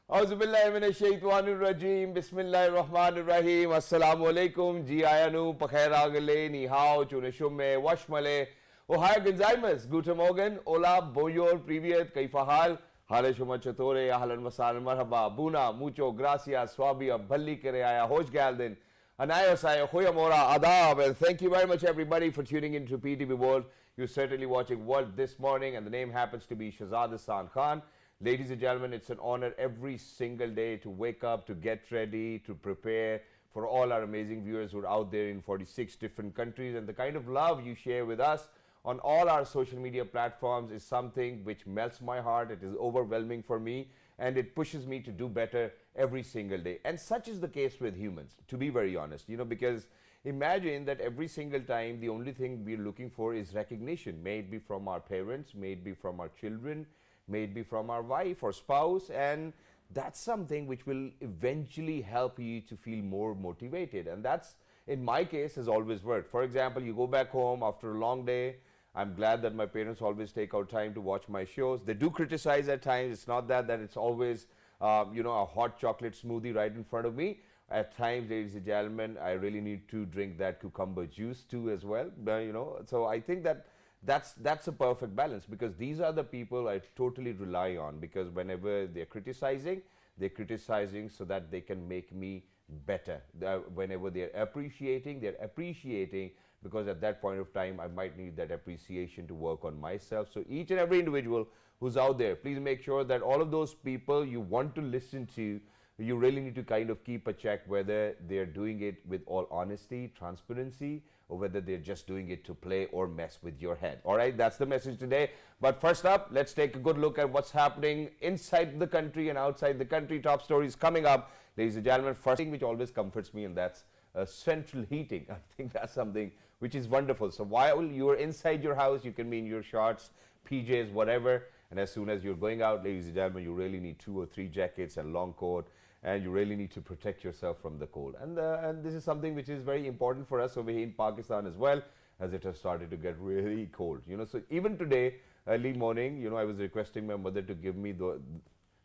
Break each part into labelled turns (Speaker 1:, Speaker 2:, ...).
Speaker 1: Auzubillahiminash-shaytanir-rajeem. Bismillahir-rahmanir-rahim. Assalamualaikum. Ji ayanu, pakhairagale, ni hao, chuneshumme, washmale. Ohio Gonzaimas. Guten Morgen. Hola, bonjour, privet, kaifahal. Hale shuma chatore, ahlan wasal, marhaba. Buna, mucho, gracias, swabia, bhalli kere aya, hosh galdin. Anayos aya, khuyamora, adab. And thank you very much, everybody, for tuning in to PTV World. You're certainly watching World this morning, and the name happens to be Shahzad Hassan Khan. Ladies and gentlemen, it's an honor every single day to wake up, to get ready, to prepare for all our amazing viewers who are out there in 46 different countries. And the kind of love you share with us on all our social media platforms is something which melts my heart. It is overwhelming for me, and it pushes me to do better every single day. And such is the case with humans, to be very honest, because imagine that every single time the only thing we're looking for is recognition, may it be from our parents, may it be from our children, may it be from our wife or spouse, and that's something which will eventually help you to feel more motivated. And that's, in my case, has always worked. For example, you go back home after a long day. I'm glad that my parents always take out time to watch my shows. They do criticize at times. It's not that it's always a hot chocolate smoothie right in front of me. At times, ladies and gentlemen, I really need to drink that cucumber juice too as well. So I think that's a perfect balance, because these are the people I totally rely on, because whenever they're criticizing so that they can make me better. Whenever they're appreciating because at that point of time I might need that appreciation to work on myself. So each and every individual who's out there, please make sure that all of those people you want to listen to, you really need to kind of keep a check whether they're doing it with all honesty, transparency, or whether they're just doing it to play or mess with your head. All right, that's the message today. But first up, let's take a good look at what's happening inside the country and outside the country. Top stories coming up, ladies and gentlemen. First thing which always comforts me, and that's central heating. I think that's something which is wonderful. So while you're inside your house, you can be in your shorts, PJs, whatever. And as soon as you're going out, ladies and gentlemen, you really need 2 or 3 jackets and long coat. And you really need to protect yourself from the cold. And this is something which is very important for us over here in Pakistan as well, as it has started to get really cold. So even today, early morning, I was requesting my mother to give me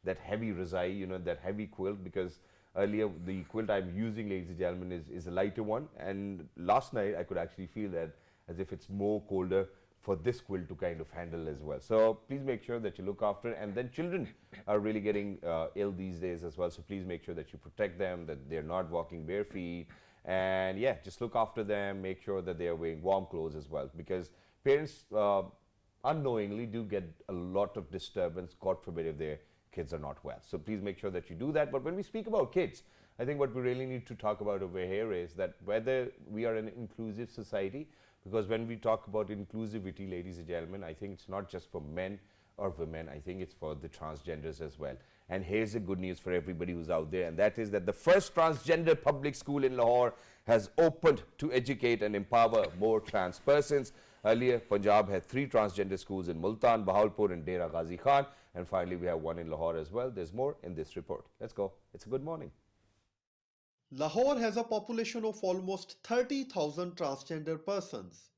Speaker 1: that heavy razai, that heavy quilt, because earlier the quilt I'm using, ladies and gentlemen, is a lighter one. And last night I could actually feel that as if it's more colder for this quilt to kind of handle as well. So please make sure that you look after it. And then children are really getting ill these days as well. So please make sure that you protect them, that they're not walking bare feet. And yeah, just look after them. Make sure that they are wearing warm clothes as well, because parents unknowingly do get a lot of disturbance, God forbid, if their kids are not well. So please make sure that you do that. But when we speak about kids, I think what we really need to talk about over here is that whether we are an inclusive society, because when we talk about inclusivity, ladies and gentlemen, I think it's not just for men or women. I think it's for the transgenders as well. And here's the good news for everybody who's out there, and that is that the first transgender public school in Lahore has opened to educate and empower more trans persons. Earlier, Punjab had 3 transgender schools in Multan, Bahawalpur and Dera Ghazi Khan. And finally, we have one in Lahore as well. There's more in this report. Let's go. It's a good morning.
Speaker 2: Lahore has a population of almost 30,000 transgender persons.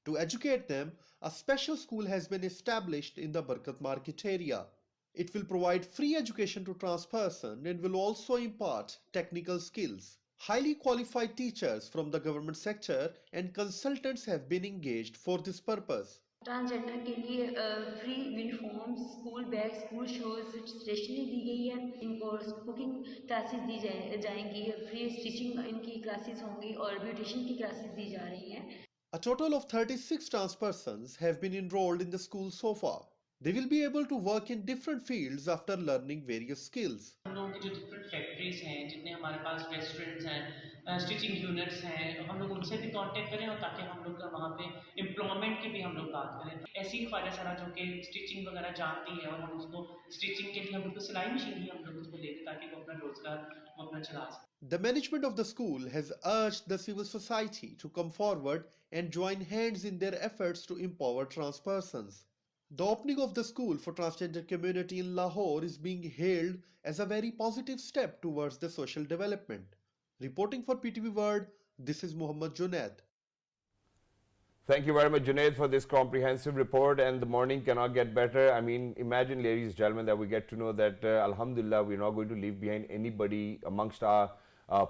Speaker 2: To educate them, a special school has been established in the Barkat Market area. It will provide free education to trans persons and will also impart technical skills. Highly qualified teachers from the government sector and consultants have been engaged for this purpose.
Speaker 3: Transgender के लिए free uniforms, school bag, school shoes, stationery दी गई है। इनको cooking classes दी जाएंगी, free stitching इनकी classes होंगी और ब्यूटिशियन की क्लासेस दी जा रही हैं।
Speaker 2: A total of 36 trans persons have been enrolled in the school so far. They will be able to work in different fields after learning various skills.
Speaker 4: हम लोगों की जो डिफरेंट फैक्ट्रीज हैं, जितने हमारे पास रेस्टोरेंट्स हैं, स्टिचिंग यूनिट्स हैं, हम लोग उनसे भी कांटेक्ट करें और ताकि हम लोग वहाँ पे एम्प्लॉयमेंट की भी हम लोग बात करें। ऐसी ही ख्वाजा सारा जो कि स्टिचिंग वगैरह जानती है और हम उसको स्टिचिंग के लिए हम लोग सिलाई मशीन भी हम लोग उसको देते ताकि वो अपना रोजगार वो अपना चला सकें।
Speaker 2: The management of the school has urged the civil society to come forward and join hands in their efforts to empower trans persons. The opening of the school for transgender community in Lahore is being hailed as a very positive step towards the social development. Reporting for PTV World, this is Muhammad Junaid.
Speaker 1: Thank you very much, Junaid, for this comprehensive report, and the morning cannot get better. I mean, imagine, ladies and gentlemen, that we get to know that, Alhamdulillah, we're not going to leave behind anybody amongst our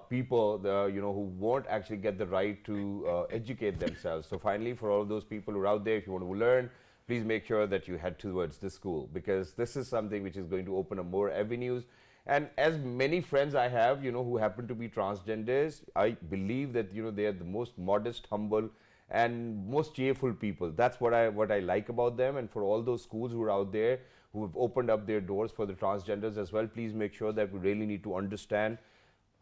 Speaker 1: people, who won't actually get the right to educate themselves. So finally, for all of those people who are out there, if you want to learn, please make sure that you head towards this school, because this is something which is going to open up more avenues. And as many friends I have, who happen to be transgenders, I believe that, they are the most modest, humble, and most cheerful people. That's what I like about them. And for all those schools who are out there who have opened up their doors for the transgenders as well, please make sure that we really need to understand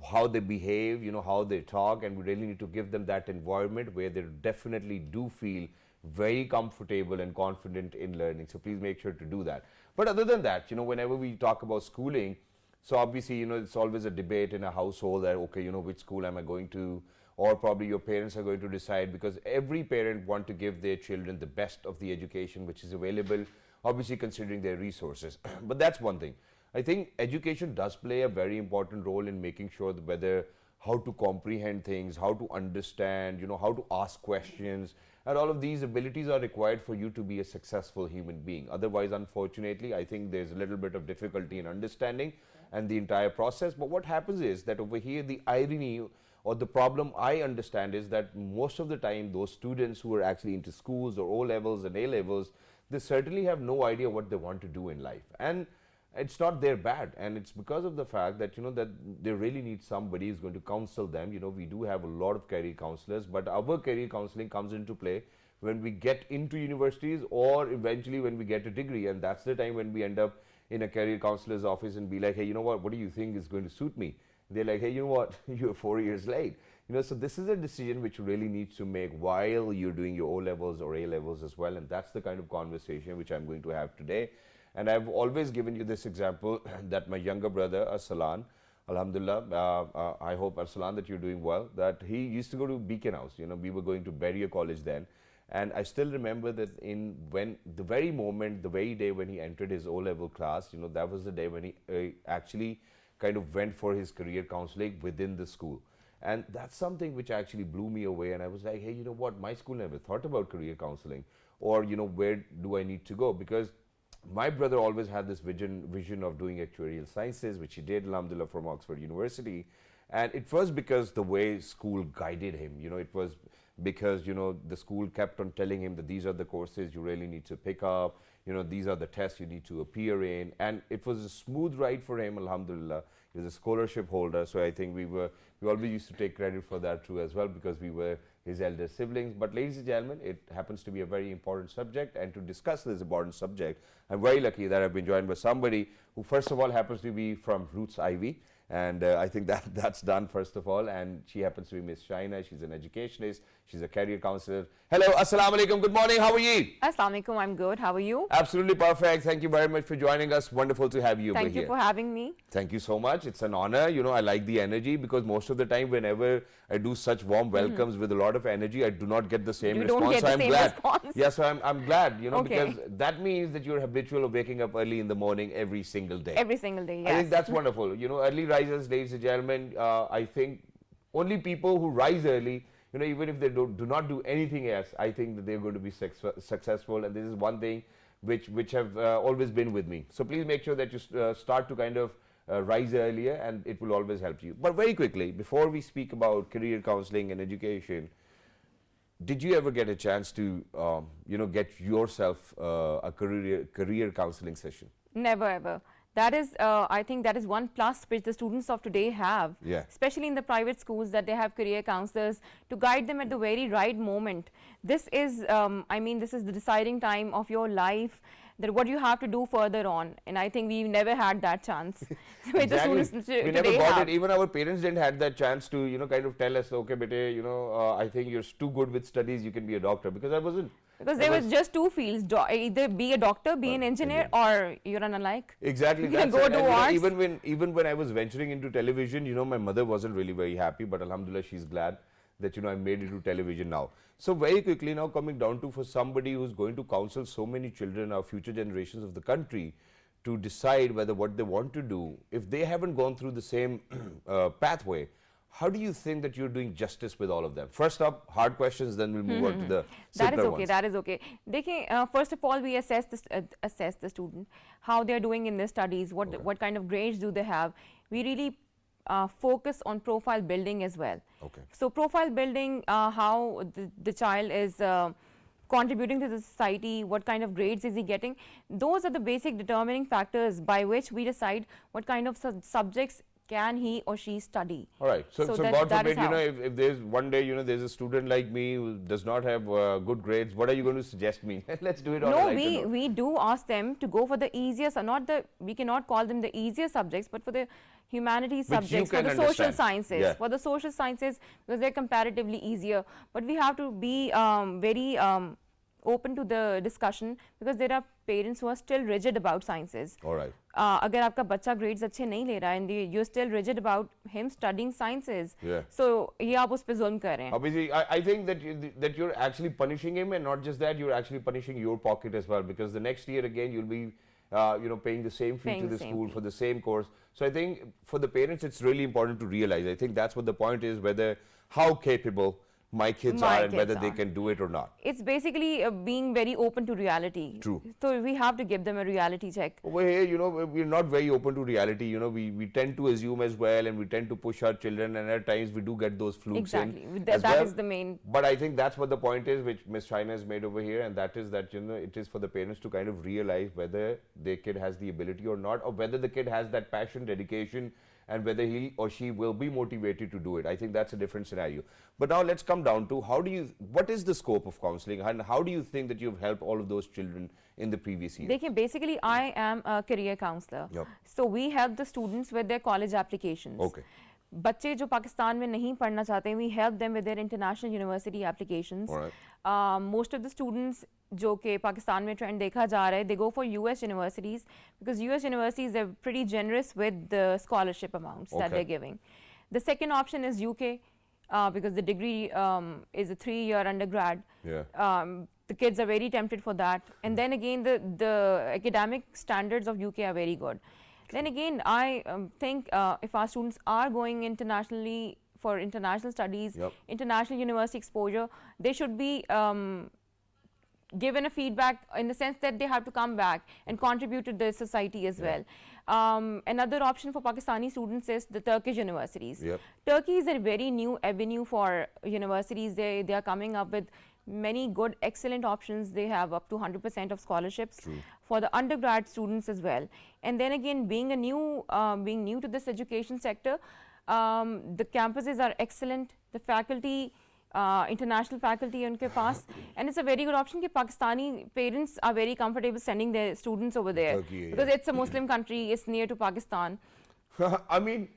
Speaker 1: how they behave, how they talk, and we really need to give them that environment where they definitely do feel very comfortable and confident in learning. So please make sure to do that. But other than that, whenever we talk about schooling, so obviously, it's always a debate in a household that, okay, which school am I going to, or probably your parents are going to decide, because every parent want to give their children the best of the education which is available, obviously considering their resources. But that's one thing. I think education does play a very important role in making sure that whether how to comprehend things, how to understand, how to ask questions, and all of these abilities are required for you to be a successful human being. Otherwise, unfortunately, I think there's a little bit of difficulty in understanding and the entire process. But what happens is that over here, the irony or the problem I understand is that most of the time, those students who are actually into schools or O-levels and A-levels, they certainly have no idea what they want to do in life. And it's not their bad, and it's because of the fact that that they really need somebody who's going to counsel them. We do have a lot of career counselors, but our career counseling comes into play when we get into universities or eventually when we get a degree, and that's the time when we end up in a career counselor's office and be like, hey, what do you think is going to suit me? They're like, hey, you're 4 years late. So this is a decision which you really need to make while you're doing your O-levels or A-levels as well, and that's the kind of conversation which I'm going to have today. And I've always given you this example that my younger brother, Arsalan, Alhamdulillah, I hope, Arsalan, that you're doing well, that he used to go to Beacon House. We were going to Beria College then. And I still remember that the very day when he entered his O-level class, that was the day when he actually kind of went for his career counseling within the school. And that's something which actually blew me away. And I was like, hey, my school never thought about career counseling, or, where do I need to go? Because my brother always had this vision of doing actuarial sciences, which he did, alhamdulillah, from Oxford University. And it was because the way school guided him, it was because, the school kept on telling him that these are the courses you really need to pick up, these are the tests you need to appear in. And it was a smooth ride for him, alhamdulillah. He was a scholarship holder, so I think we always used to take credit for that too as well, because we were his elder siblings. But ladies and gentlemen, it happens to be a very important subject, and to discuss this important subject, I'm very lucky that I've been joined by somebody who first of all happens to be from Roots Ivy, and I think that's done first of all. And she happens to be Miss Shaina. She's an educationist, she's a career counselor. Hello, assalamu alaikum, good morning, how are you?
Speaker 5: Assalamu alaikum, I'm good, how are you?
Speaker 1: Absolutely perfect. Thank you very much for joining us. Wonderful to have you over here.
Speaker 5: Thank you for having me.
Speaker 1: Thank you so much. It's an honor. I like the energy, because most of the time whenever I do such warm welcomes with a lot of energy, I do not get the same response.
Speaker 5: Don't get the same response.
Speaker 1: Yeah, so I'm glad,
Speaker 5: Okay.
Speaker 1: because that means that you're habitual of waking up early in the morning every single day.
Speaker 5: Every single day, yes.
Speaker 1: I think that's wonderful. Early risers, ladies and gentlemen, I think only people who rise early, even if they do not do anything else, I think that they're going to be successful. And this is one thing which have always been with me. So please make sure that you start to kind of rise earlier, and it will always help you. But very quickly, before we speak about career counseling and education, did you ever get a chance to, get yourself a career counseling session?
Speaker 5: Never ever. That is, I think that is one plus which the students of today have, especially in the private schools, that they have career counselors to guide them at the very right moment. This is, this is the deciding time of your life, that what you have to do further on. And I think we've never had that chance. Which the students
Speaker 1: we never got it. Even our parents didn't have that chance to, kind of tell us, okay, bete, I think you're too good with studies, you can be a doctor. Because I wasn't.
Speaker 5: Because there was just two fields, either be a doctor, be an engineer, or you're an alike.
Speaker 1: Exactly.
Speaker 5: You can go to arts.
Speaker 1: Even when I was venturing into television, my mother wasn't really very happy, but alhamdulillah, she's glad that, I made it to television now. So very quickly now, coming down to, for somebody who's going to counsel so many children, our future generations of the country, to decide whether what they want to do, if they haven't gone through the same pathway, How do you think that you're doing justice with all of them? First up, hard questions, then we'll move on to the
Speaker 5: That is
Speaker 1: simpler
Speaker 5: okay.
Speaker 1: ones.
Speaker 5: That is okay. First of all, we assess the student, how they are doing in their studies, what kind of grades do they have. We really focus on profile building as well.
Speaker 1: Okay.
Speaker 5: So profile building, how the child is contributing to the society, what kind of grades is he getting. Those are the basic determining factors by which we decide what kind of subjects can he or she study.
Speaker 1: All right. So God forbid, if there's one day, there's a student like me who does not have good grades, what are you going to suggest me? Let's do it on a lighter note.
Speaker 5: No, we do ask them to go for the easiest, we cannot call them the easiest subjects, but for the humanities subjects, for the social sciences, because they're comparatively easier. But we have to be very open to the discussion, because there are parents who are still rigid about sciences.
Speaker 1: All right.
Speaker 5: अगर आपका बच्चा grades अच्छे नहीं ले रहा है, and you're still rigid about him studying sciences,
Speaker 1: Yeah.
Speaker 5: so ये आप उस पे जुल्म कर रहे हैं.
Speaker 1: Obviously, I think that you're actually punishing him, and not just that, you're actually punishing your pocket as well, because the next year again you'll be paying the same fee to the school for the same course. So I think for the parents it's really important to realize. I think that's what the point is, whether how capable my kids are and whether they can do it or not.
Speaker 5: It's basically being very open to reality.
Speaker 1: True.
Speaker 5: So we have to give them a reality check.
Speaker 1: Over here, we're not very open to reality. We tend to assume as well, and we tend to push our children, and at times we do get those flukes in.
Speaker 5: Exactly. That is the main.
Speaker 1: But I think that's what the point is, which Miss China has made over here, and that is that it is for the parents to kind of realize whether their kid has the ability or not, or whether the kid has that passion, dedication, and whether he or she will be motivated to do it. I think that's a different scenario. But now let's come down to what is the scope of counseling, and how do you think that you've helped all of those children in the previous year?
Speaker 5: Basically, I am a career counselor.
Speaker 1: Yep.
Speaker 5: So we help the students with their college applications.
Speaker 1: Okay.
Speaker 5: बच्चे जो पाकिस्तान में नहीं पढ़ना चाहते हैं, we help them with their international university applications.
Speaker 1: All right.
Speaker 5: Most of the students जो कि पाकिस्तान में trend देखा जा रहा है, they go for US universities, because US universities are pretty generous with the scholarship amounts that they're giving. The second option is UK, because the degree is a 3-year undergrad.
Speaker 1: Yeah.
Speaker 5: The kids are very tempted for that. And then again, the academic standards of UK are very good. Then again, I think if our students are going internationally for international studies, international university exposure, they should be given a feedback in the sense that they have to come back and contribute to the society as well. Another option for Pakistani students is the Turkish universities. Turkey is a very new avenue for universities. They are coming up with many good, excellent options. They have up to 100% of scholarships for the undergrad students as well. And then again, being new to this education sector, the campuses are excellent. The faculty, international faculty unke paas, and it's a very good option that Pakistani parents are very comfortable sending their students over there, because it's a Muslim country, it's near to Pakistan.
Speaker 1: I mean,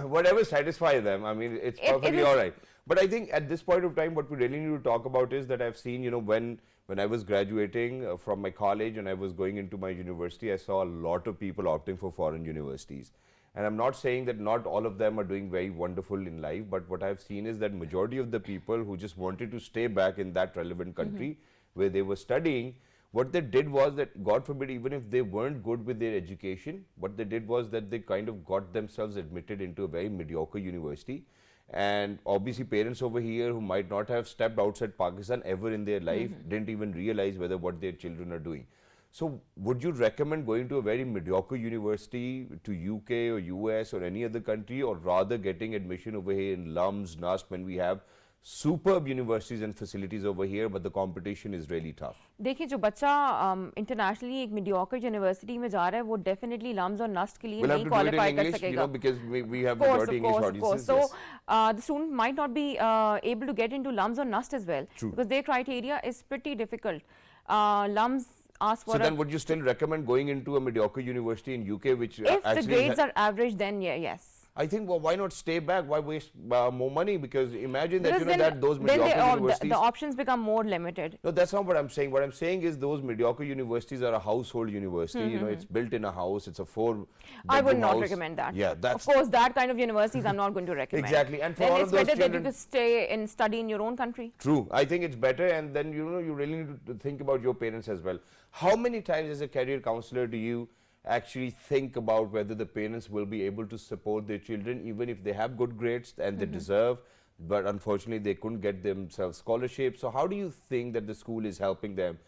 Speaker 1: whatever satisfies them, I mean, it's perfectly all right. But I think at this point of time, what we really need to talk about is that I've seen, when I was graduating from my college and I was going into my university, I saw a lot of people opting for foreign universities. And I'm not saying that not all of them are doing very wonderful in life, but what I've seen is that majority of the people who just wanted to stay back in that relevant country where they were studying, what they did was that, God forbid, even if they weren't good with their education, what they did was that they kind of got themselves admitted into a very mediocre university. And obviously parents over here who might not have stepped outside Pakistan ever in their life didn't even realize whether what their children are doing. So would you recommend going to a very mediocre university to UK or US or any other country, or rather getting admission over here in LUMS, NUST, when we have superb universities and facilities over here, but the competition is really tough?
Speaker 5: देखिए, जो बच्चा internationally एक mediocre university में जा रहा है, वो definitely LUMS और NUST के लिए नहीं qualify कर सकेगा.
Speaker 1: Because we have majority English audiences.
Speaker 5: So the student might not be able to get into LUMS or NUST as well, because their criteria is pretty difficult. LUMS asks for.
Speaker 1: So then, would you still recommend going into a mediocre university in UK, which
Speaker 5: if the grades are average, then yes.
Speaker 1: I think, well, why not stay back? Why waste more money? Because imagine that, that those mediocre universities...
Speaker 5: the options become more limited.
Speaker 1: No, that's not what I'm saying. What I'm saying is those mediocre universities are a household university. It's built in a house. It's a 4-bedroom
Speaker 5: I would not
Speaker 1: house.
Speaker 5: recommend that.
Speaker 1: Yeah, that's...
Speaker 5: Of course, that kind of universities I'm not going to recommend.
Speaker 1: Exactly. And for
Speaker 5: then
Speaker 1: all
Speaker 5: it's
Speaker 1: of those
Speaker 5: better
Speaker 1: children,
Speaker 5: that you could stay and study in your own country.
Speaker 1: True. I think it's better, and then, you really need to think about your parents as well. How many times as a career counselor do you actually think about whether the parents will be able to support their children even if they have good grades and they deserve, but unfortunately they couldn't get themselves scholarships. So how do you think that the school is helping them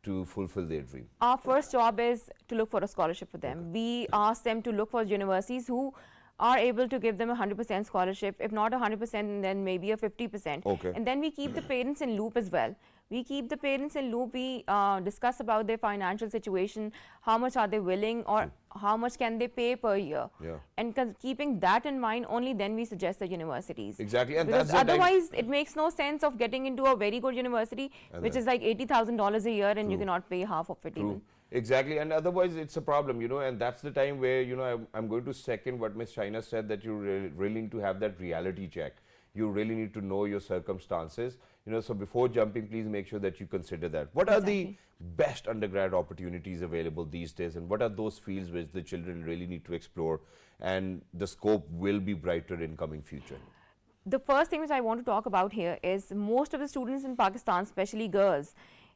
Speaker 1: to fulfill their dream?
Speaker 5: Our first job is to look for a scholarship for them. We ask them to look for universities who are able to give them 100% scholarship. If not 100%, then maybe a 50%.
Speaker 1: Okay.
Speaker 5: And then we keep the parents in loop as well. We keep the parents in loop. We discuss about their financial situation, how much are they willing, or how much can they pay per year.
Speaker 1: Yeah.
Speaker 5: And keeping that in mind, only then we suggest the universities.
Speaker 1: Exactly. And
Speaker 5: because
Speaker 1: that's
Speaker 5: otherwise it makes no sense of getting into a very good university, which is like $80,000 a year, and you cannot pay half of it even.
Speaker 1: Exactly, and otherwise it's a problem, you know, and that's the time where, you know, I'm going to second what Ms. China said, that you really need to have that reality check. You really need to know your circumstances, you know, so before jumping, please make sure that you consider that. What are the best undergrad opportunities available these days, and what are those fields which the children really need to explore, and the scope will be brighter in coming future?
Speaker 5: The first thing which I want to talk about here is most of the students in Pakistan, especially girls,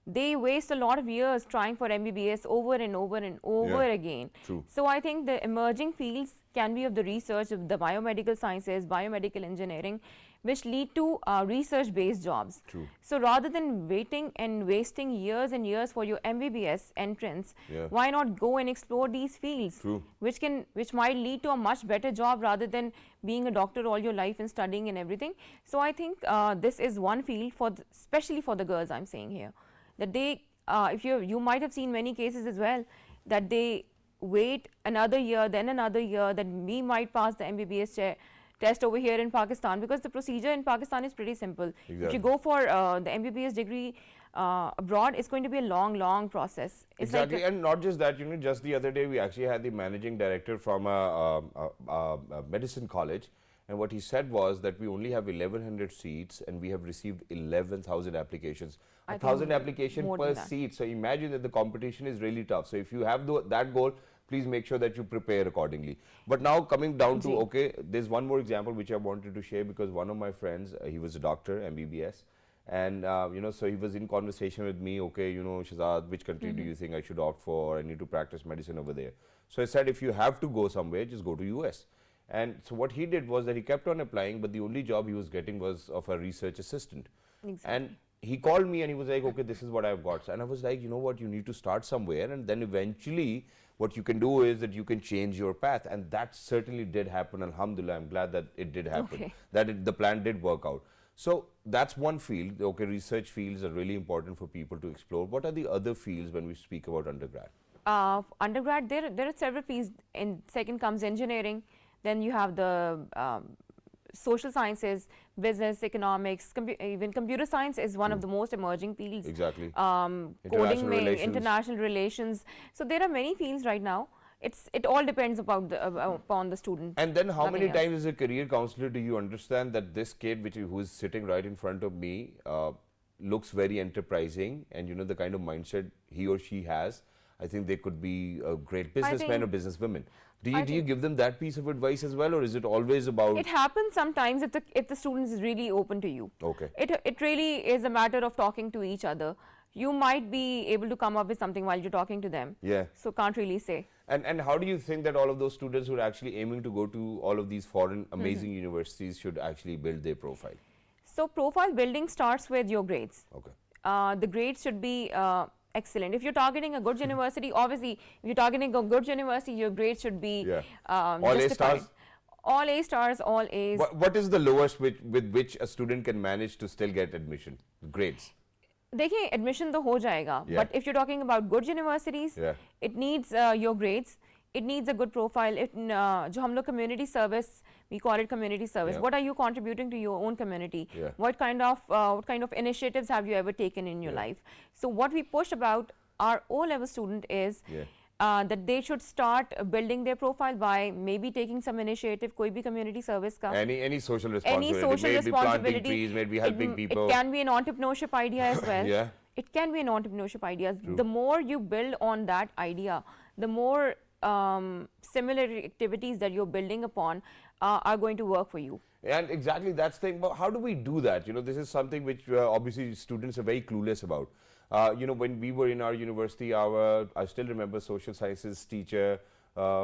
Speaker 5: they waste a lot of years trying for MBBS over and over and over again.
Speaker 1: True.
Speaker 5: So I think the emerging fields can be of the research of the biomedical sciences, biomedical engineering, which lead to research-based jobs.
Speaker 1: True.
Speaker 5: So rather than waiting and wasting years and years for your MBBS entrance, why not go and explore these fields,
Speaker 1: True.
Speaker 5: which might lead to a much better job rather than being a doctor all your life and studying and everything. So I think this is one field for especially for the girls, I'm saying here, that they, if you might have seen many cases as well, that they wait another year, then another year, that we might pass the MBBS test over here in Pakistan, because the procedure in Pakistan is pretty simple.
Speaker 1: Exactly.
Speaker 5: If you go for the MBBS degree abroad, it's going to be a long process. It's
Speaker 1: exactly,
Speaker 5: like
Speaker 1: and not just that, you know, just the other day we actually had the managing director from a medicine college, and what he said was that we only have 1,100 seats and we have received 11,000 applications. 1,000 applications per seat. So imagine that the competition is really tough. So if you have that goal, please make sure that you prepare accordingly. But now coming down to, okay, there's one more example which I wanted to share, because one of my friends, he was a doctor, MBBS, and you know, so he was in conversation with me, okay, you know, Shazad, which country do you think I should opt for? I need to practice medicine over there. So I said, if you have to go somewhere, just go to US. And so what he did was that he kept on applying, but the only job he was getting was of a research assistant.
Speaker 5: Exactly.
Speaker 1: And he called me and he was like, okay, this is what I've got. And I was like, you know what, you need to start somewhere, and then eventually what you can do is that you can change your path. And that certainly did happen. Alhamdulillah, I'm glad that it did happen, that the plan did work out. So that's one field. Okay, research fields are really important for people to explore. What are the other fields when we speak about undergrad?
Speaker 5: Undergrad, there are several fields. In second comes engineering, then you have the social sciences, business, economics, even computer science is one of the most emerging fields.
Speaker 1: Exactly.
Speaker 5: Coding, international relations. So there are many fields right now. It all depends upon the student.
Speaker 1: And then how many times as a career counselor do you understand that this kid who is sitting right in front of me looks very enterprising, and you know the kind of mindset he or she has, I think they could be a great businessman or businesswoman. Do you give them that piece of advice as well, or is it always about?
Speaker 5: It happens sometimes if the student is really open to you.
Speaker 1: Okay.
Speaker 5: It really is a matter of talking to each other. You might be able to come up with something while you're talking to them.
Speaker 1: Yeah.
Speaker 5: So can't really say.
Speaker 1: And how do you think that all of those students who are actually aiming to go to all of these foreign amazing universities should actually build their profile?
Speaker 5: So profile building starts with your grades.
Speaker 1: Okay.
Speaker 5: The grades should be excellent. If you're targeting a good university, obviously, if you're targeting a good university, your grades should be
Speaker 1: all A stars.
Speaker 5: All A stars, all A's.
Speaker 1: What is the lowest with which a student can manage to still get admission? Grades.
Speaker 5: देखिए admission तो हो जाएगा, but if you're talking about good universities, it needs your grades. It needs a good profile. जो हम लोग community service, we call it community service. What are you contributing to your own community? What kind of initiatives have you ever taken in your life? So what we push about our O-level student is that they should start building their profile by maybe taking some initiative, कोई भी community service का.
Speaker 1: Any social responsibility. Maybe planting trees, maybe helping people.
Speaker 5: It can be an entrepreneurship idea as well. It can be an entrepreneurship idea.
Speaker 1: True.
Speaker 5: The more you build on that idea, the more similar activities that you're building upon, are going to work for you.
Speaker 1: And exactly, that's the thing. But how do we do that? This is something which obviously students are very clueless about. When we were in our university, I still remember social sciences teacher,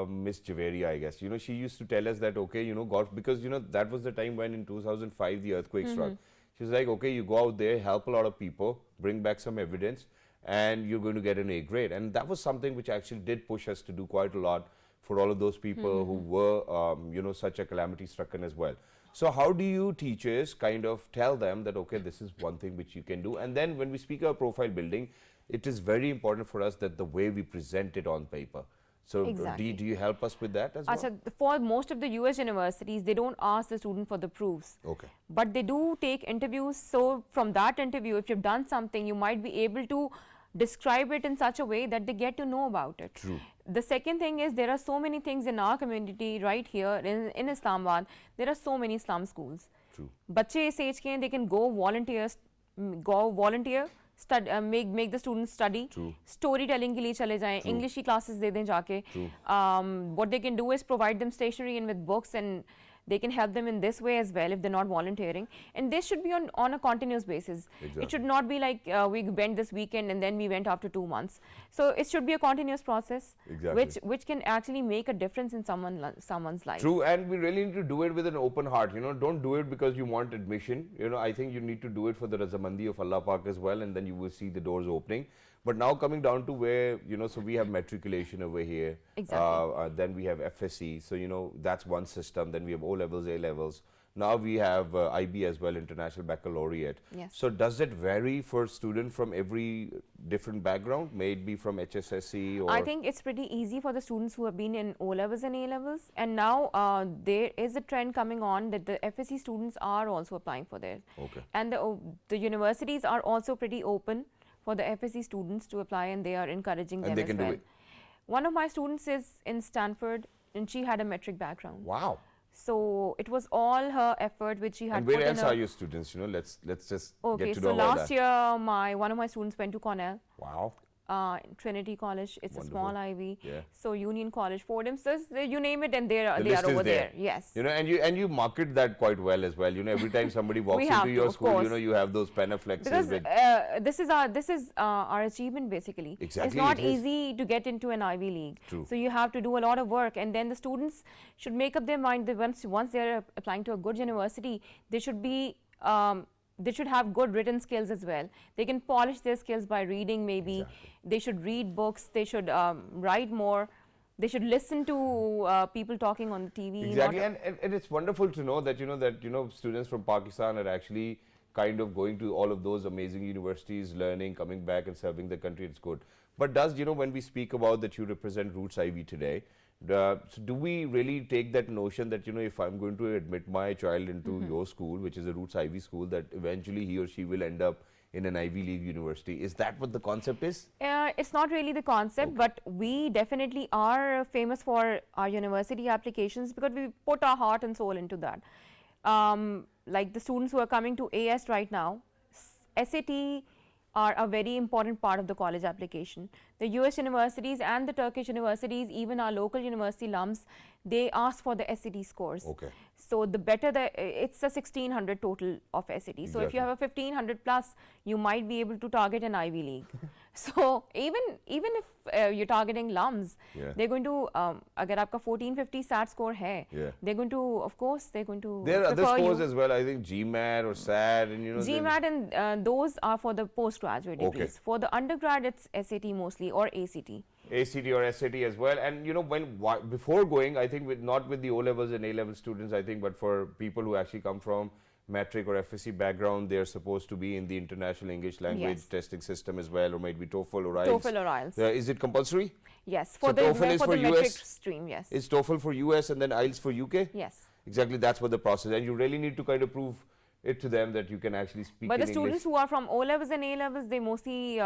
Speaker 1: Miss Javeria, I guess. She used to tell us that, okay, God, because, that was the time when in 2005 the earthquake struck. She was like, okay, you go out there, help a lot of people, bring back some evidence, and you're going to get an A grade. And that was something which actually did push us to do quite a lot for all of those people who were, such a calamity stricken as well. So how do you teachers kind of tell them that, okay, this is one thing which you can do? And then when we speak about profile building, it is very important for us that the way we present it on paper. So
Speaker 5: Exactly.
Speaker 1: do you help us with that as well?
Speaker 5: Acha, for most of the US universities, they don't ask the student for the proofs.
Speaker 1: Okay.
Speaker 5: But they do take interviews. So from that interview, if you've done something, you might be able to describe it in such a way that they get to know about it.
Speaker 1: True.
Speaker 5: The second thing is there are so many things in our community right here in Islamabad. There are so many slum schools.
Speaker 1: True.
Speaker 5: Bache is age ke, they can go volunteer, make the students study.
Speaker 1: True.
Speaker 5: Storytelling ke liye chale jaएं, English की classes दे दें जाके.
Speaker 1: True.
Speaker 5: What they can do is provide them stationery and with books, and they can help them in this way as well if they're not volunteering. And this should be on a continuous basis.
Speaker 1: Exactly.
Speaker 5: It should not be like we went this weekend and then we went after 2 months. So it should be a continuous process,
Speaker 1: Exactly.
Speaker 5: which can actually make a difference in someone's life.
Speaker 1: True, and we really need to do it with an open heart. Don't do it because you want admission. I think you need to do it for the razamandi of Allah Pak as well, and then you will see the doors opening. But now coming down to where, so we have matriculation over here.
Speaker 5: Exactly.
Speaker 1: Then we have FSC. So, that's one system. Then we have O levels, A levels. Now we have IB as well, International Baccalaureate.
Speaker 5: Yes.
Speaker 1: So does it vary for student from every different background? May it be from HSSC or?
Speaker 5: I think it's pretty easy for the students who have been in O levels and A levels. And now there is a trend coming on that the FSC students are also applying for theirs.
Speaker 1: Okay.
Speaker 5: And the universities are also pretty open for the FSC students to apply, and they are encouraging them
Speaker 1: they
Speaker 5: as
Speaker 1: can
Speaker 5: well.
Speaker 1: do it.
Speaker 5: One of my students is in Stanford, and she had a metric background.
Speaker 1: Wow.
Speaker 5: So it was all her effort which she had
Speaker 1: And
Speaker 5: put
Speaker 1: where
Speaker 5: in
Speaker 1: else
Speaker 5: her.
Speaker 1: are your students? Let's just
Speaker 5: Okay,
Speaker 1: get to
Speaker 5: so
Speaker 1: know about
Speaker 5: last
Speaker 1: that.
Speaker 5: year one of my students went to Cornell.
Speaker 1: Wow.
Speaker 5: Trinity College, it's
Speaker 1: Wonderful.
Speaker 5: a small Ivy.
Speaker 1: Yeah.
Speaker 5: So Union College, Fordham, so you name it, and they are
Speaker 1: list is
Speaker 5: over
Speaker 1: there.
Speaker 5: there. Yes.
Speaker 1: And you market that quite well as well. Every time somebody walks
Speaker 5: We have
Speaker 1: into
Speaker 5: to,
Speaker 1: your
Speaker 5: of
Speaker 1: school,
Speaker 5: course.
Speaker 1: you have those penaflexes
Speaker 5: Because
Speaker 1: with.
Speaker 5: this is our achievement basically.
Speaker 1: Exactly,
Speaker 5: It's not
Speaker 1: it is.
Speaker 5: easy to get into an Ivy League.
Speaker 1: True.
Speaker 5: So you have to do a lot of work, and then the students should make up their mind that once they're applying to a good university, they should be they should have good written skills as well. They can polish their skills by reading maybe.
Speaker 1: Exactly.
Speaker 5: They should read books. They should write more. They should listen to people talking on the TV.
Speaker 1: Exactly, and it's wonderful to know that students from Pakistan are actually kind of going to all of those amazing universities, learning, coming back and serving the country. It's good. But does when we speak about that you represent Roots Ivy today, so do we really take that notion that if I'm going to admit my child into your school, which is a Roots Ivy school, that eventually he or she will end up in an Ivy League university? Is that what the concept is?
Speaker 5: It's not really the concept, but we definitely are famous for our university applications because we put our heart and soul into that. Like the students who are coming to AS right now, SAT are a very important part of the college application. The US universities and the Turkish universities, even our local university alums, they ask for the SAT scores.
Speaker 1: Okay.
Speaker 5: So the better it's a 1600 total of SAT. So if you have a 1500 plus, you might be able to target an Ivy League. So even if you're targeting LUMs,
Speaker 1: Yeah.
Speaker 5: they're going to, agar aapka 1450 SAT score hai,
Speaker 1: Yeah.
Speaker 5: they're going to, of course, they're going to
Speaker 1: There are other
Speaker 5: prefer
Speaker 1: scores
Speaker 5: you.
Speaker 1: as well. I think GMAT or SAT, and
Speaker 5: GMAT and those are for the postgraduate
Speaker 1: Okay.
Speaker 5: degrees. For the undergrad, it's SAT mostly or ACT.
Speaker 1: ACT or SAT as well. And before going, I think not with the O levels and A level students, I think, but for people who actually come from metric or FSC background, they're supposed to be in the international English language
Speaker 5: Yes.
Speaker 1: testing system as well, or maybe TOEFL or IELTS.
Speaker 5: TOEFL or IELTS.
Speaker 1: Is it compulsory?
Speaker 5: Yes,
Speaker 1: So
Speaker 5: for the
Speaker 1: TOEFL is for
Speaker 5: metric
Speaker 1: US?
Speaker 5: stream, yes.
Speaker 1: Is TOEFL for US and then IELTS for UK?
Speaker 5: Yes.
Speaker 1: Exactly, that's what the process. And you really need to kind of prove it to them that you can actually speak
Speaker 5: But
Speaker 1: in
Speaker 5: the
Speaker 1: English.
Speaker 5: students who are from O levels and A levels, they mostly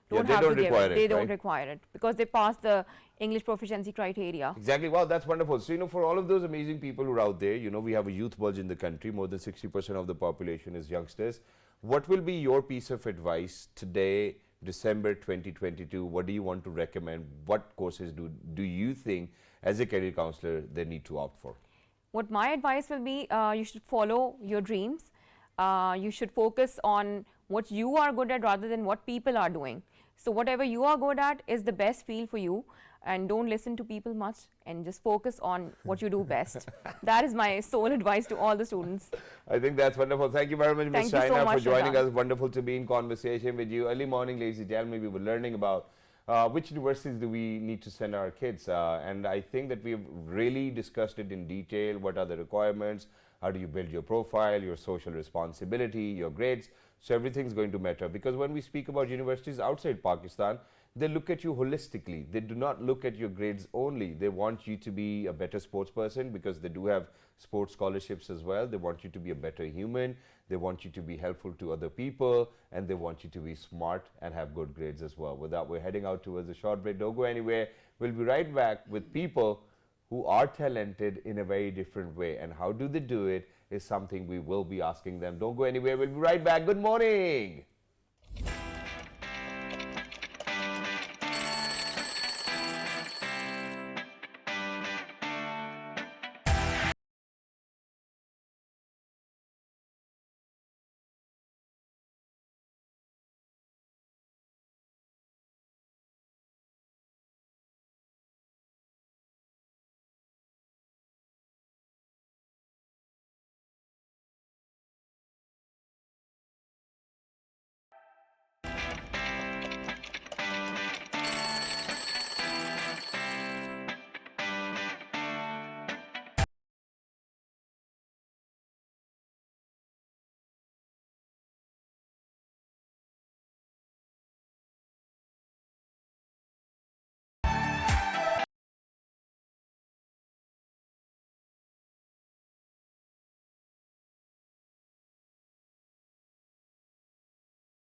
Speaker 5: don't
Speaker 1: they
Speaker 5: have
Speaker 1: don't
Speaker 5: to give
Speaker 1: require
Speaker 5: it.
Speaker 1: it,
Speaker 5: They don't
Speaker 1: right?
Speaker 5: require it because they pass the English proficiency criteria.
Speaker 1: Exactly. Wow, that's wonderful. So, for all of those amazing people who are out there, we have a youth bulge in the country. More than 60% of the population is youngsters. What will be your piece of advice today, December 2022? What do you want to recommend? What courses do you think, as a career counselor, they need to opt for?
Speaker 5: what my advice will be, you should follow your dreams. You should focus on what you are good at rather than what people are doing. So whatever you are good at is the best field for you, and don't listen to people much and just focus on what you do best. That is my sole advice to all the students.
Speaker 1: I think that's wonderful. Thank you very much, Ms.
Speaker 5: Thank you so
Speaker 1: Shaina,
Speaker 5: much,
Speaker 1: for joining
Speaker 5: Shazan.
Speaker 1: us. Wonderful to be in conversation with you. Early morning, ladies and gentlemen, we were learning about which universities do we need to send our kids. And I think that we've really discussed it in detail. What are the requirements? How do you build your profile, your social responsibility, your grades? So everything's going to matter, because when we speak about universities outside Pakistan, they look at you holistically. They do not look at your grades only. They want you to be a better sports person, because they do have sports scholarships as well. They want you to be a better human. They want you to be helpful to other people, and they want you to be smart and have good grades as well. With that, we're heading out towards a short break. Don't go anywhere. We'll be right back with people who are talented in a very different way, and how do they do it is something we will be asking them. Don't go anywhere. We'll be right back. Good morning.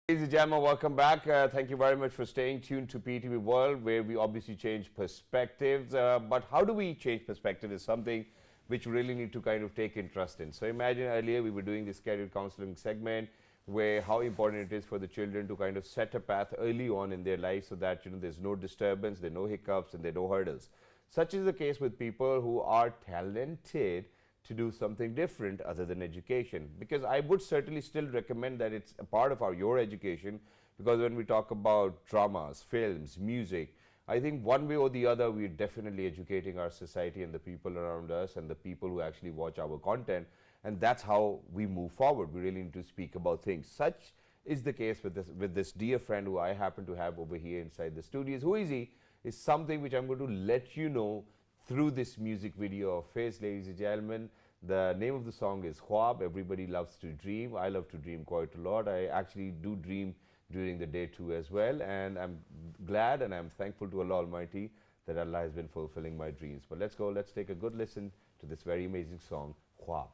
Speaker 1: Ladies and gentlemen, welcome back. Thank you very much for staying tuned to PTV World, where we obviously change perspectives. But how do we change perspective is something which we really need to kind of take interest in. So imagine earlier we were doing this career counseling segment, where how important it is for the children to kind of set a path early on in their life, so that there's no disturbance, there are no hiccups, and there are no hurdles. Such is the case with people who are talented to do something different other than education, because I would certainly still recommend that it's a part of your education, because when we talk about dramas, films, music, I think one way or the other we're definitely educating our society and the people around us and the people who actually watch our content, and that's how we move forward. We really need to speak about things. Such is the case with this dear friend who I happen to have over here inside the studios. Who is he? Is something which I'm going to let you know through this music video of his, ladies and gentlemen. The name of the song is Khwab. Everybody loves to dream. I love to dream quite a lot. I actually do dream during the day too as well, and I'm glad and I'm thankful to Allah Almighty that Allah has been fulfilling my dreams. But let's take a good listen to this very amazing song, Khwab.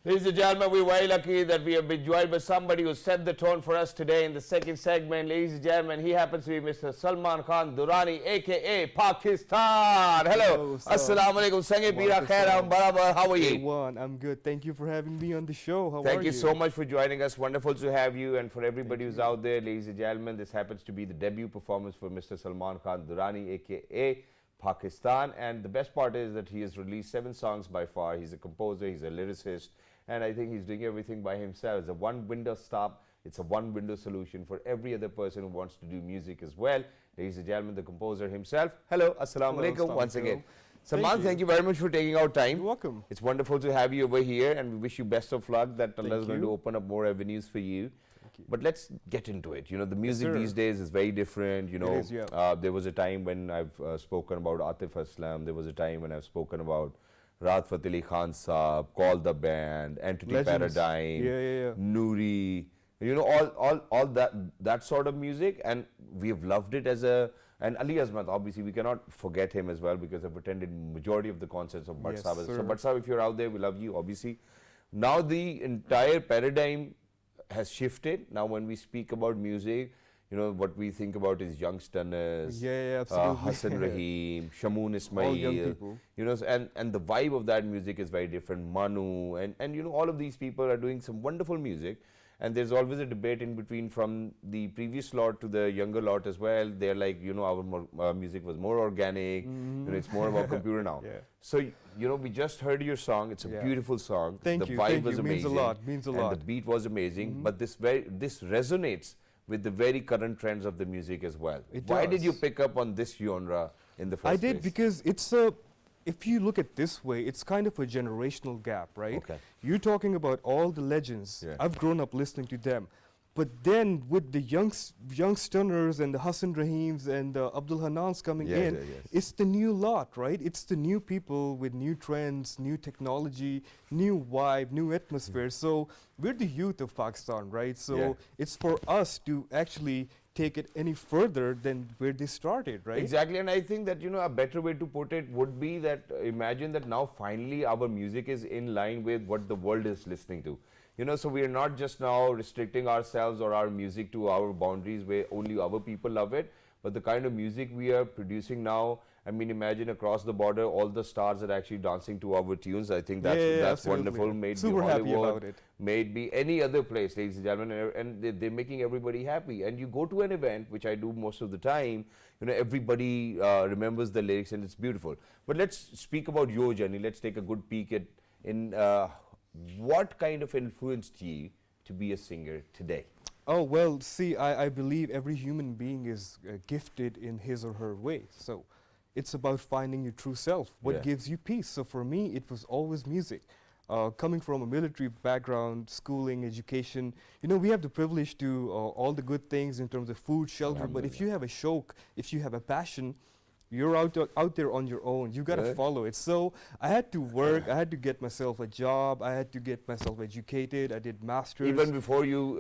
Speaker 1: Ladies and gentlemen, we're very lucky that we have been joined by somebody who set the tone for us today in the second segment. Ladies and gentlemen, he happens to be Mr. Salman Khan Durrani, aka Pakistan. Hello. Assalamu alaikum. Sange Pira Khairam Barabar. How are you?
Speaker 6: I'm good. Thank you for having me on the show. How are you?
Speaker 1: Thank you so much for joining us. Wonderful to have you. And for everybody who's out there, ladies and gentlemen, this happens to be the debut performance for Mr. Salman Khan Durrani, aka Pakistan. And the best part is that he has released 7 songs by far. He's a composer, he's a lyricist, and I think he's doing everything by himself. It's a one-window stop. It's a one-window solution for every other person who wants to do music as well. Ladies and gentlemen, the composer himself. Hello, assalamu alaikum once again. Salman, thank you very much for taking out time.
Speaker 6: You're welcome.
Speaker 1: It's wonderful to have you over here, and we wish you best of luck, that Allah is going to open up more avenues for you. But let's get into it. The music these days is very different. There was a time when I've spoken about Atif Aslam. There was a time when I've spoken about Rahat Fateh Ali Khan Saab, Call the Band, Entity
Speaker 6: Legends.
Speaker 1: Paradigm, Noori, all that sort of music, and we've loved it and Ali Azmat, obviously we cannot forget him as well, because I've attended majority of the concerts of Bhatt Sahab. So Bhatt Sahab, if you're out there, we love you, obviously. Now the entire paradigm has shifted. Now when we speak about music, what we think about is young stunners,
Speaker 6: absolutely.
Speaker 1: Hassan Rahim, Shamoon Ismail,
Speaker 6: all young people.
Speaker 1: And the vibe of that music is very different. Manu and all of these people are doing some wonderful music. And there's always a debate in between from the previous lot to the younger lot as well. They're like, our music was more organic, it's more about computer now.
Speaker 6: Yeah.
Speaker 1: So, we just heard your song. It's a beautiful song.
Speaker 6: Thank
Speaker 1: you.
Speaker 6: The
Speaker 1: vibe was
Speaker 6: amazing. Means a lot.
Speaker 1: And the beat was amazing. But this resonates with the very current trends of the music as well. Why did you pick up on this genre in the first place?
Speaker 6: I did because if you look at this way, it's kind of a generational gap, right?
Speaker 1: Okay.
Speaker 6: You're talking about all the legends.
Speaker 1: Yeah.
Speaker 6: I've grown up listening to them. But then with the youngsters and the Hassan Rahims and the Abdul Hanans coming in, it's the new lot, right? It's the new people with new trends, new technology, new vibe, new atmosphere. So we're the youth of Pakistan, right? So it's for us to actually take it any further than where they started, right?
Speaker 1: Exactly, and I think that, a better way to put it would be that imagine that now finally our music is in line with what the world is listening to. So we are not just now restricting ourselves or our music to our boundaries where only our people love it, but the kind of music we are producing now, I mean, imagine across the border, all the stars are actually dancing to our tunes. I think that's wonderful. Made
Speaker 6: Super
Speaker 1: be
Speaker 6: happy
Speaker 1: Hollywood,
Speaker 6: about it.
Speaker 1: Made be any other place, ladies and gentlemen, and they're making everybody happy. And you go to an event, which I do most of the time, everybody remembers the lyrics and it's beautiful. But let's speak about your journey. Let's take a good peek at what kind of influenced you to be a singer today?
Speaker 6: Oh, well, see, I believe every human being is gifted in his or her way. So it's about finding your true self, what gives you peace. So for me, it was always music. Coming from a military background, schooling, education, we have the privilege to all the good things in terms of food, shelter, but if you have a shauq, if you have a passion, you're out there on your own. You got to follow it. So I had to work. I had to get myself a job. I had to get myself educated. I did masters.
Speaker 1: Even before you,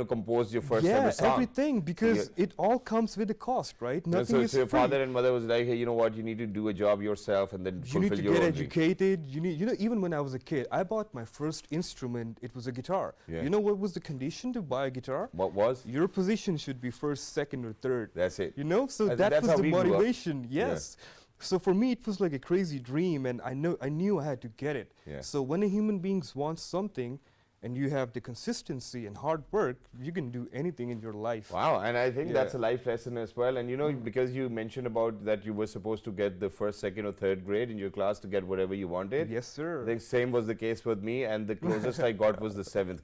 Speaker 1: composed your first ever song.
Speaker 6: Yeah, everything, because it all comes with a cost, right? Nothing is
Speaker 1: so your
Speaker 6: free.
Speaker 1: father and mother was like, hey, you know what? You need to do a job yourself and then
Speaker 6: you need
Speaker 1: fulfill
Speaker 6: to
Speaker 1: your
Speaker 6: get
Speaker 1: own
Speaker 6: educated. You need, even when I was a kid, I bought my first instrument. It was a guitar. You know what was the condition to buy a guitar?
Speaker 1: What was?
Speaker 6: Your position should be first, second, or third.
Speaker 1: That's it.
Speaker 6: So that was the motivation. Yes. So for me, it was like a crazy dream, and I knew I had to get it. So when a human being wants something, and you have the consistency and hard work, you can do anything in your life.
Speaker 1: Wow, and I think that's a life lesson as well. And because you mentioned about that you were supposed to get the first, second, or third grade in your class to get whatever you wanted.
Speaker 6: Yes, sir.
Speaker 1: I think same was the case with me, and the closest I got was the 7th.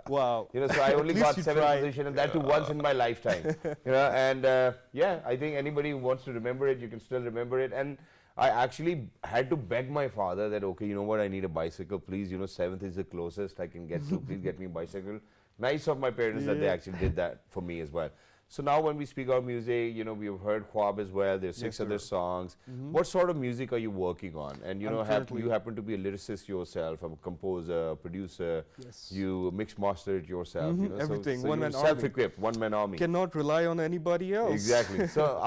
Speaker 6: Wow.
Speaker 1: So I only got 7th position, and that too once in my lifetime. And I think anybody who wants to remember it, you can still remember it. And I actually had to beg my father that, okay, you know what, I need a bicycle, please, 7th is the closest I can get to, please get me a bicycle. Nice of my parents that they actually did that for me as well. So now when we speak about music, we've heard Khwab as well, there's 6 other songs. What sort of music are you working on? And you happen to be a lyricist yourself, a composer, a producer, you mix master it yourself.
Speaker 6: Everything,
Speaker 1: so
Speaker 6: one-man
Speaker 1: self-equipped, one-man army.
Speaker 6: Cannot rely on anybody else.
Speaker 1: Exactly. So,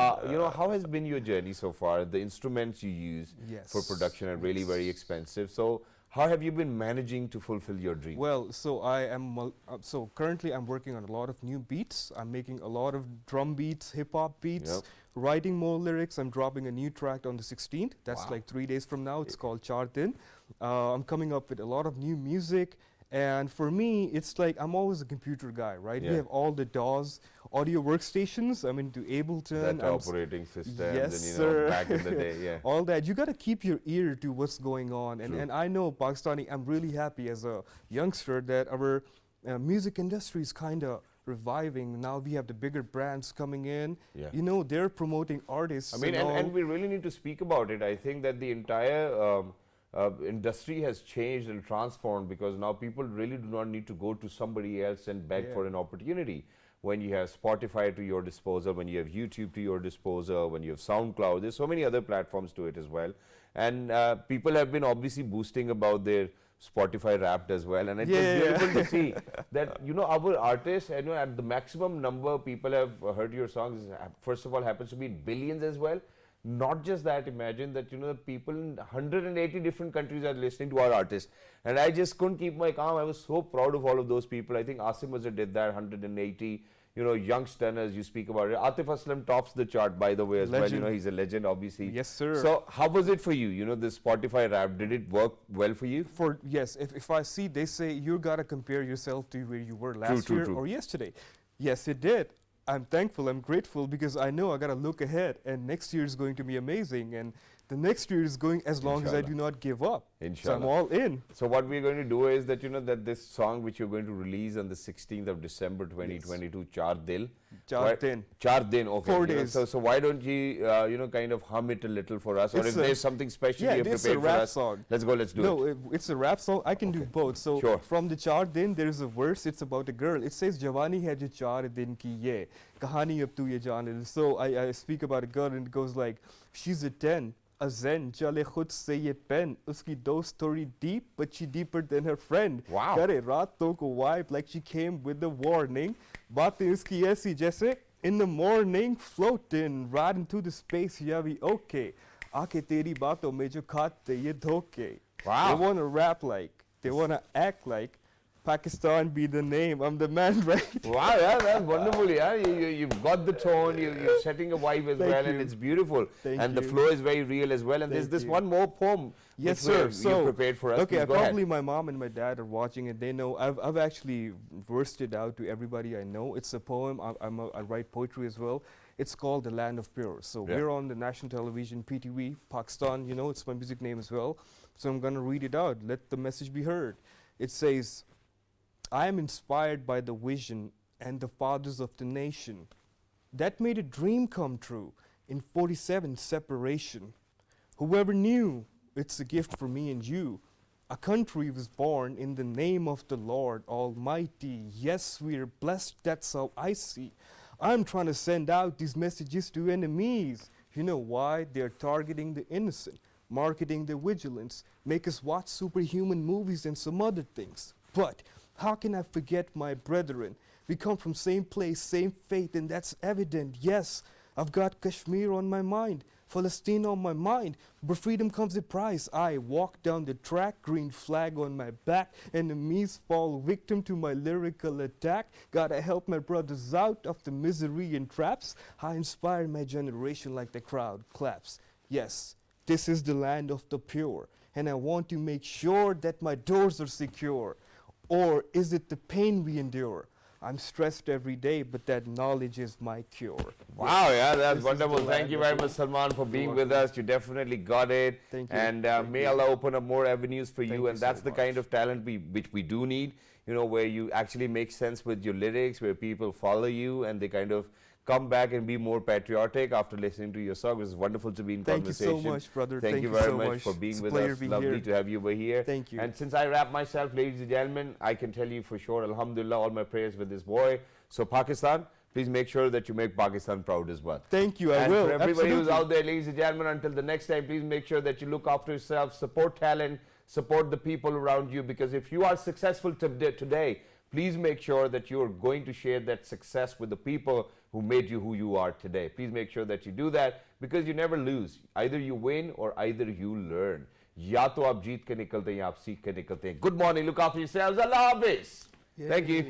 Speaker 1: how has been your journey so far? The instruments you use for production are really very expensive. So, how have you been managing to fulfill your dream?
Speaker 6: Well, so currently I'm working on a lot of new beats. I'm making a lot of drum beats, hip hop beats, writing more lyrics. I'm dropping a new track on the 16th. That's like 3 days from now. It's called Char Din. I'm coming up with a lot of new music. And for me, it's like I'm always a computer guy, right? We have all the DAWs, audio workstations. I'm into Ableton.
Speaker 1: That operating system,
Speaker 6: yes,
Speaker 1: back in the day,
Speaker 6: all that. You got to keep your ear to what's going on. And I know Pakistani, I'm really happy as a youngster that our music industry is kind of reviving. Now we have the bigger brands coming in. They're promoting artists.
Speaker 1: I mean, and we really need to speak about it. I think that the entire industry has changed and transformed because now people really do not need to go to somebody else and beg for an opportunity. When you have Spotify to your disposal, when you have YouTube to your disposal, when you have SoundCloud, there's so many other platforms to it as well. And people have been obviously boosting about their Spotify Wrapped as well, and it was beautiful to see that our artists, at the maximum number people have heard your songs. First of all, happens to be in billions as well. Not just that, imagine that people in 180 different countries are listening to our artists, and I just couldn't keep my calm. I was so proud of all of those people. I think Asim Azhar did that, 180 young stunners, you speak about it. Atif Aslam tops the chart, by the way, as
Speaker 6: Legend.
Speaker 1: well. He's a legend, obviously.
Speaker 6: Yes, sir.
Speaker 1: So how was it for you? This Spotify rap, did it work well for you?
Speaker 6: Yes, if I see, they say you gotta compare yourself to where you were last year or yesterday. Yes, it did. I'm thankful, I'm grateful, because I know I gotta look ahead, and next year is going to be amazing, and the next year is going as long as I do not give up.
Speaker 1: Inshallah.
Speaker 6: So I'm all in.
Speaker 1: So what we're going to do is that, that this song which you're going to release on the 16th of December 2022, Char Din.
Speaker 6: Char Din.
Speaker 1: Char Din, okay.
Speaker 6: 4 days.
Speaker 1: So why don't you, kind of hum it a little for us? Or if there's something special you have prepared
Speaker 6: it's a rap
Speaker 1: for us,
Speaker 6: song.
Speaker 1: let's do it.
Speaker 6: No, it's a rap song. I can do both. So from the Char Din, there is a verse. It's about a girl. It says, Jawani hai jo char din ki ye, kahani ab tu ye jaan. So I speak about a girl, and it goes like, she's a 10. A zen, chale khud se ye pen. Uski do story deep, but she deeper than her friend.
Speaker 1: Wow.
Speaker 6: Kare raaton ko wipe like she came with a warning. Baatein uski aisi jaise in the morning, floating right into the space. Yeah, we okay. Aake teri baaton mein jo khate ye dhoke.
Speaker 1: Wow.
Speaker 6: They want to rap like, they want to act like. Pakistan be the name. I'm the man, right?
Speaker 1: Wow, yeah, that's wonderful. Yeah, you've got the tone. You're setting a vibe as well, and it's beautiful. And the flow is very real as well. And there's this one more poem.
Speaker 6: Yes, sir.
Speaker 1: So you prepared for us.
Speaker 6: Okay, probably my mom and my dad are watching it. They know. I've actually versed it out to everybody I know. It's a poem. I write poetry as well. It's called The Land of Pure. So we're on the national television, PTV, Pakistan. It's my music name as well. So I'm gonna read it out. Let the message be heard. It says, I am inspired by the vision and the fathers of the nation that made a dream come true in 47 separation. Whoever knew, it's a gift for me and you. A country was born in the name of the Lord Almighty. Yes, we are blessed, that's how I see. I'm trying to send out these messages to enemies. You know why? They're targeting the innocent, marketing the vigilance, make us watch superhuman movies and some other things. But how can I forget my brethren? We come from same place, same faith, and that's evident. Yes, I've got Kashmir on my mind, Palestine on my mind, but freedom comes at price. I walk down the track, green flag on my back, enemies fall victim to my lyrical attack. Gotta help my brothers out of the misery and traps. I inspire my generation like the crowd claps. Yes, this is the land of the pure, and I want to make sure that my doors are secure. Or is it the pain we endure? I'm stressed every day, but that knowledge is my cure.
Speaker 1: Wow, yeah, that's wonderful. Thank you very much, Salman, for being with us. You definitely got it.
Speaker 6: Thank you.
Speaker 1: And may Allah open up more avenues for you. And that's the kind of talent which we do need, where you actually make sense with your lyrics, where people follow you and they kind of come back and be more patriotic after listening to your song. It was wonderful to be in conversation.
Speaker 6: Thank you so much, brother.
Speaker 1: Thank you very much for being with us. Lovely to have you over here.
Speaker 6: Thank you.
Speaker 1: And since I rap myself, ladies and gentlemen, I can tell you for sure, alhamdulillah, all my prayers with this boy. So Pakistan, please make sure that you make Pakistan proud as well.
Speaker 6: Thank you, I will.
Speaker 1: And for everybody who's
Speaker 6: Absolutely.
Speaker 1: out there, ladies and gentlemen, until the next time, please make sure that you look after yourself, support talent, support the people around you, because if you are successful today, please make sure that you are going to share that success with the people who made you who you are today. Please make sure that you do that, because you never lose. Either you win or either you learn. Ya to aap jeet ke nikalte hain, aap seekh ke nikalte hain. Good morning, look after yourselves. Allah Hafiz. Thank you.